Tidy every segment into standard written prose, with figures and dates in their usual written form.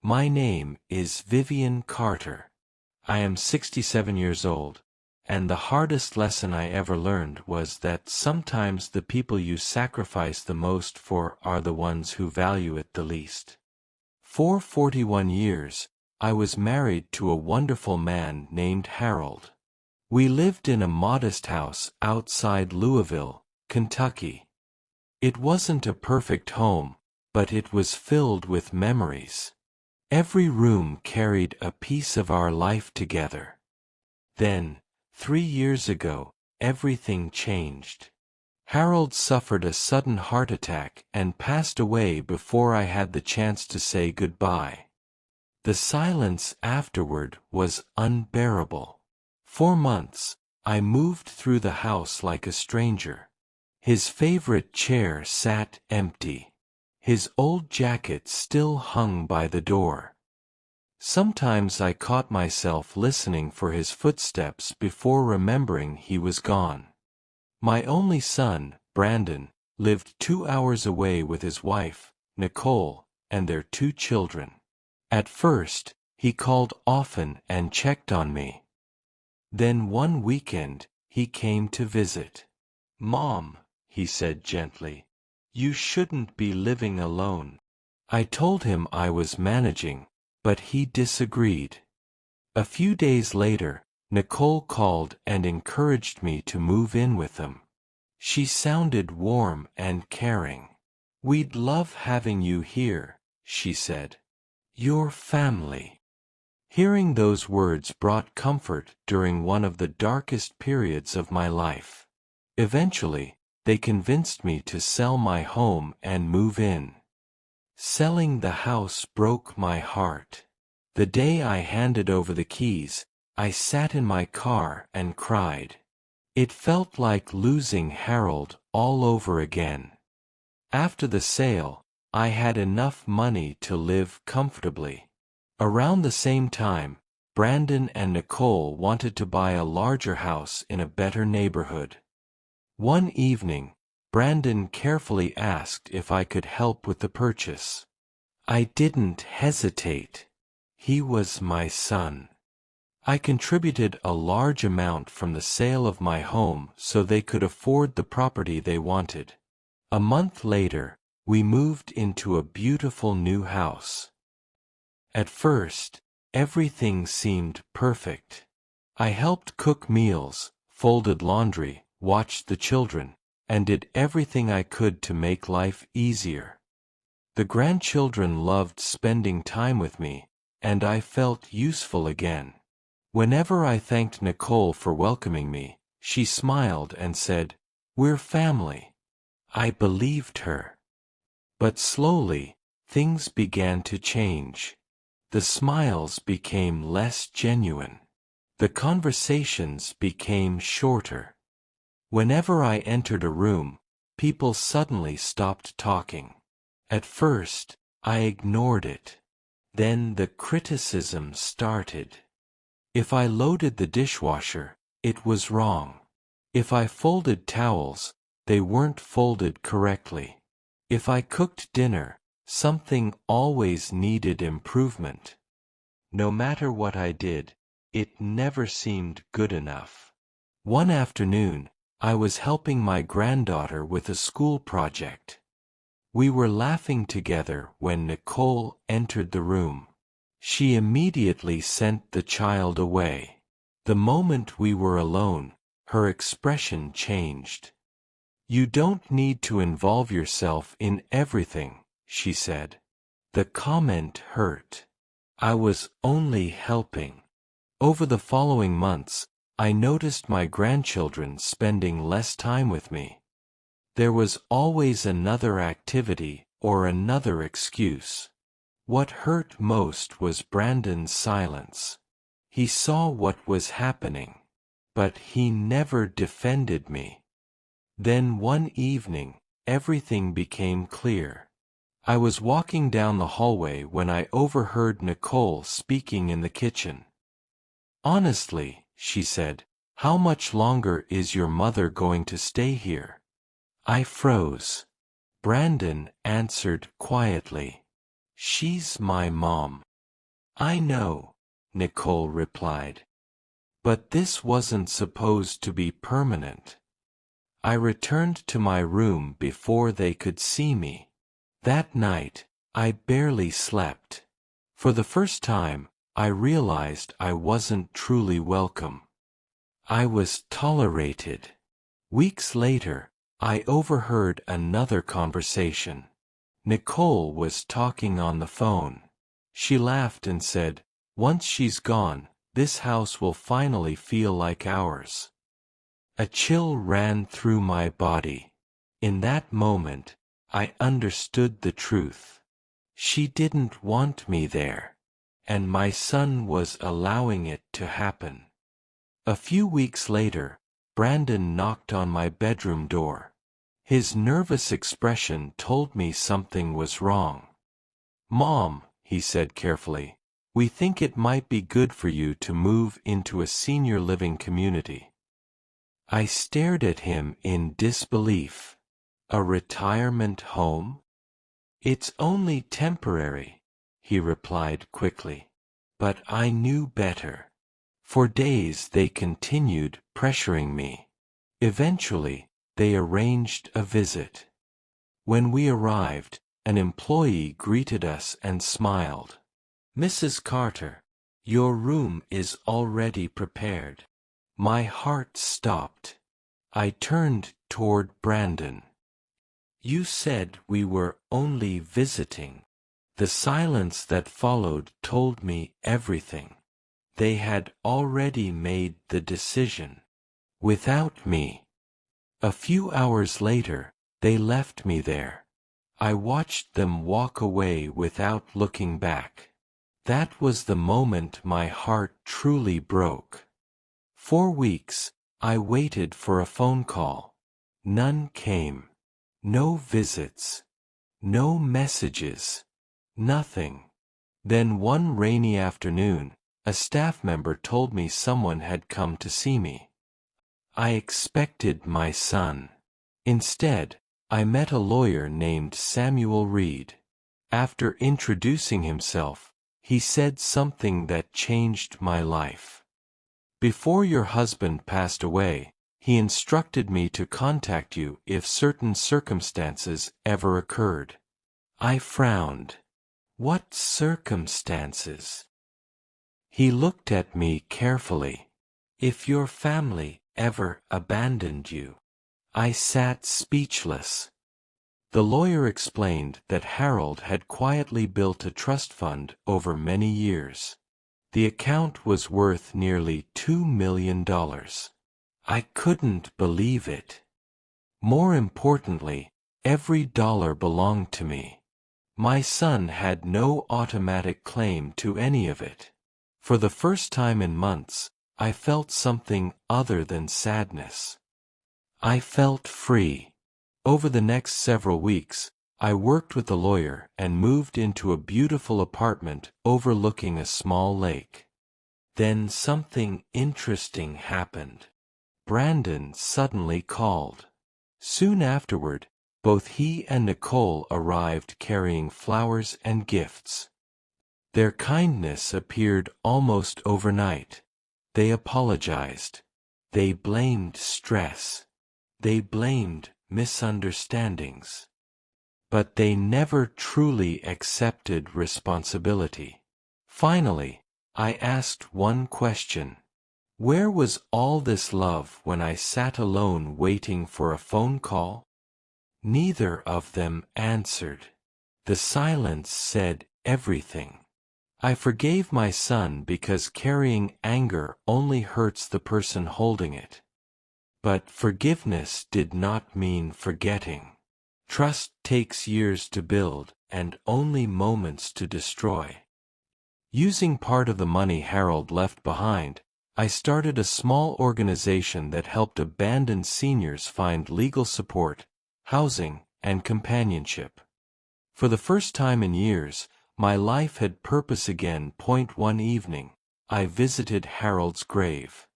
My name is Vivian Carter. I am 67 years old, and the hardest lesson I ever learned was that sometimes the people you sacrifice the most for are the ones who value it the least. For 41 years, I was married to a wonderful man named Harold. We lived in a modest house outside Louisville, Kentucky. It wasn't a perfect home, but it was filled with memories. Every room carried a piece of our life together. Then, 3 years ago, everything changed. Harold suffered a sudden heart attack and passed away before I had the chance to say goodbye. The silence afterward was unbearable. For months, I moved through the house like a stranger. His favorite chair sat empty. His old jacket still hung by the door. Sometimes I caught myself listening for his footsteps before remembering he was gone. My only son, Brandon, lived 2 hours away with his wife, Nicole, and their 2 children. At first, he called often and checked on me. Then one weekend, he came to visit. "Mom," he said gently, "you shouldn't be living alone." I told him I was managing, but he disagreed. A few days later, Nicole called and encouraged me to move in with them. She sounded warm and caring. "We'd love having you here," she said. "Your family." Hearing those words brought comfort during one of the darkest periods of my life. Eventually, they convinced me to sell my home and move in. Selling the house broke my heart. The day I handed over the keys, I sat in my car and cried. It felt like losing Harold all over again. After the sale, I had enough money to live comfortably. Around the same time, Brandon and Nicole wanted to buy a larger house in a better neighborhood. One evening, Brandon carefully asked if I could help with the purchase. I didn't hesitate. He was my son. I contributed a large amount from the sale of my home so they could afford the property they wanted. A month later, we moved into a beautiful new house. At first, everything seemed perfect. I helped cook meals, folded laundry, watched the children, and did everything I could to make life easier. The grandchildren loved spending time with me, and I felt useful again. Whenever I thanked Nicole for welcoming me, she smiled and said, "We're family." I believed her. But slowly, things began to change. The smiles became less genuine. The conversations became shorter. Whenever I entered a room, people suddenly stopped talking. At first, I ignored it. Then the criticism started. If I loaded the dishwasher, it was wrong. If I folded towels, they weren't folded correctly. If I cooked dinner, something always needed improvement. No matter what I did, it never seemed good enough. One afternoon, I was helping my granddaughter with a school project. We were laughing together when Nicole entered the room. She immediately sent the child away. The moment we were alone, her expression changed. "You don't need to involve yourself in everything," she said. The comment hurt. I was only helping. Over the following months, I noticed my grandchildren spending less time with me. There was always another activity or another excuse. What hurt most was Brandon's silence. He saw what was happening, but he never defended me. Then one evening, everything became clear. I was walking down the hallway when I overheard Nicole speaking in the kitchen. "Honestly," she said, "how much longer is your mother going to stay here?" I froze. Brandon answered quietly, "She's my mom." I know, Nicole replied. But this wasn't supposed to be permanent. I returned to my room before they could see me. That night, I barely slept. For the first time, I realized I wasn't truly welcome. I was tolerated. Weeks later, I overheard another conversation. Nicole was talking on the phone. She laughed and said, "Once she's gone, this house will finally feel like ours." A chill ran through my body. In that moment, I understood the truth. She didn't want me there, and my son was allowing it to happen. A few weeks later, Brandon knocked on my bedroom door. His nervous expression told me something was wrong. "Mom," he said carefully, "we think it might be good for you to move into a senior living community." I stared at him in disbelief. "A retirement home?" "It's only temporary," he replied quickly. But I knew better. For days they continued pressuring me. Eventually, they arranged a visit. When we arrived, an employee greeted us and smiled. "Mrs. Carter, your room is already prepared." My heart stopped. I turned toward Brandon. "You said we were only visiting." The silence that followed told me everything. They had already made the decision. Without me. A few hours later, they left me there. I watched them walk away without looking back. That was the moment my heart truly broke. For weeks, I waited for a phone call. None came. No visits. No messages. Nothing. Then one rainy afternoon, a staff member told me someone had come to see me. I expected my son. Instead, I met a lawyer named Samuel Reed. After introducing himself, he said something that changed my life. "Before your husband passed away, he instructed me to contact you if certain circumstances ever occurred." I frowned. "What circumstances?" He looked at me carefully. "If your family ever abandoned you." I sat speechless. The lawyer explained that Harold had quietly built a trust fund over many years. The account was worth nearly $2 million. I couldn't believe it. More importantly, every dollar belonged to me. My son had no automatic claim to any of it. For the first time in months, I felt something other than sadness. I felt free. Over the next several weeks, I worked with the lawyer and moved into a beautiful apartment overlooking a small lake. Then something interesting happened. Brandon suddenly called. Soon afterward, both he and Nicole arrived carrying flowers and gifts. Their kindness appeared almost overnight. They apologized. They blamed stress. They blamed misunderstandings. But they never truly accepted responsibility. Finally, I asked one question. Where was all this love when I sat alone waiting for a phone call? Neither of them answered. The silence said everything. I forgave my son because carrying anger only hurts the person holding it. But forgiveness did not mean forgetting. Trust takes years to build and only moments to destroy. Using part of the money Harold left behind, I started a small organization that helped abandoned seniors find legal support, housing, and companionship. For the first time in years, my life had purpose again. One evening, I visited Harold's grave.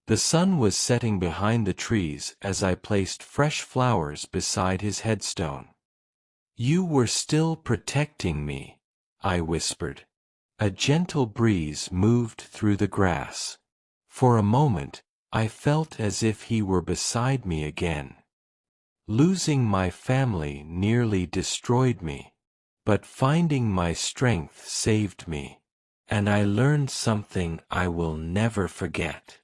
The sun was setting behind the trees as I placed fresh flowers beside his headstone. "You were still protecting me," I whispered. A gentle breeze moved through the grass. For a moment, I felt as if he were beside me again. Losing my family nearly destroyed me, but finding my strength saved me. And I learned something I will never forget.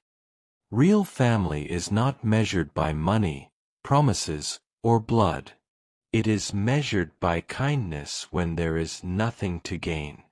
Real family is not measured by money, promises, or blood. It is measured by kindness when there is nothing to gain.